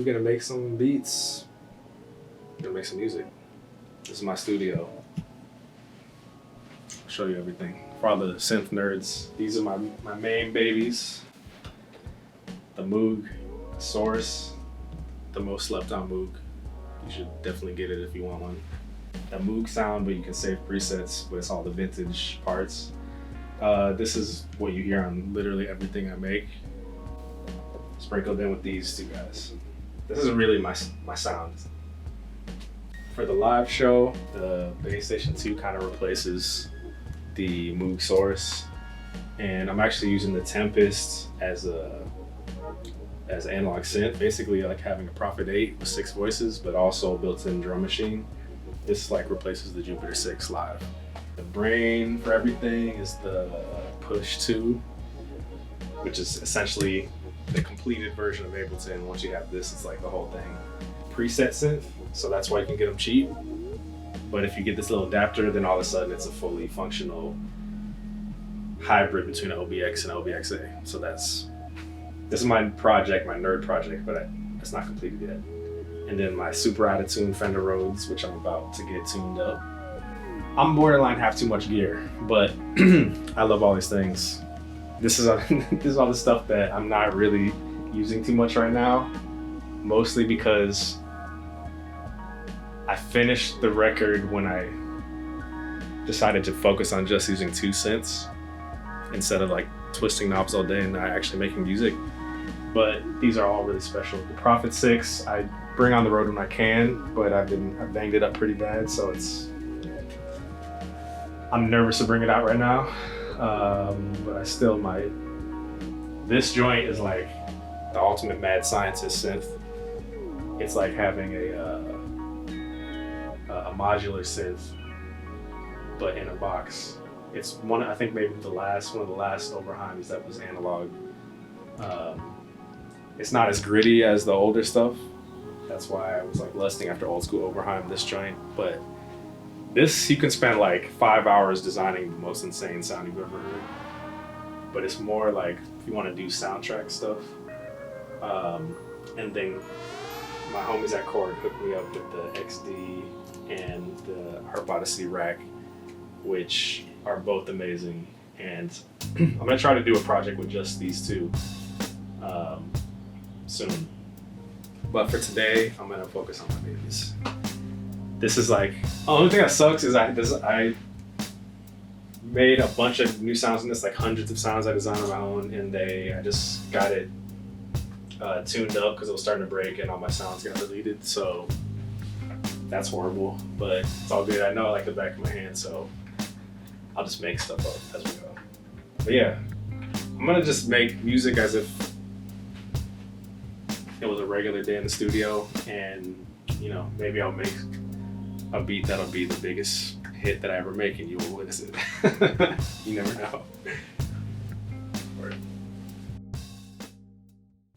we're gonna make some beats. We're gonna make some music. This is my studio. I'll show you everything. For all the synth nerds, these are my main babies. The Moog Source, the most slept on Moog. You should definitely get it if you want one. The Moog sound, but you can save presets, but it's all the vintage parts. This is what you hear on literally everything I make. Sprinkled in with these two guys. This isn't really my sound. For the live show, the Bass Station 2 kind of replaces the Moog Source, and I'm actually using the Tempest as analog synth, basically like having a Prophet 8 with 6 voices, but also a built-in drum machine. This like replaces the Jupiter 6 live. The brain for everything is the Push 2, which is essentially the completed version of Ableton. Once you have this, it's like the whole thing. Preset synth, so that's why you can get them cheap. But if you get this little adapter, then all of a sudden it's a fully functional hybrid between an OBX and OBXA. So this is my project, my nerd project, but it's not completed yet. And then my super out of tune Fender Rhodes, which I'm about to get tuned up. I'm borderline have too much gear, but I love all these things. This is all the stuff that I'm not really using too much right now, mostly because I finished the record when I decided to focus on just using 2 synths instead of like twisting knobs all day and not actually making music. But these are all really special. The Prophet 6, I bring on the road when I can, but I've banged it up pretty bad, so I'm nervous to bring it out right now. But I still might. This joint is like the ultimate mad scientist synth. It's like having a modular synth, but in a box. It's I think maybe one of the last Ebrahimi's that was analog. It's not as gritty as the older stuff. That's why I was like lusting after old school Ebrahimi, this joint. But this, you can spend like 5 hours designing the most insane sound you've ever heard. But it's more like if you want to do soundtrack stuff. And then my homies at Korg hooked me up with the XD and the Harp Odyssey rack, which are both amazing. And I'm gonna try to do a project with just these two soon. But for today, I'm gonna focus on my babies. This is like, the only thing that sucks is I made a bunch of new sounds in this, like hundreds of sounds I designed on my own, and I just got it tuned up because it was starting to break and all my sounds got deleted, so that's horrible, but it's all good. I know it like the back of my hand, so I'll just make stuff up as we go. But yeah, I'm gonna just make music as if it was a regular day in the studio, and maybe I'll make a beat that'll be the biggest hit that I ever make and you will witness it. You never know.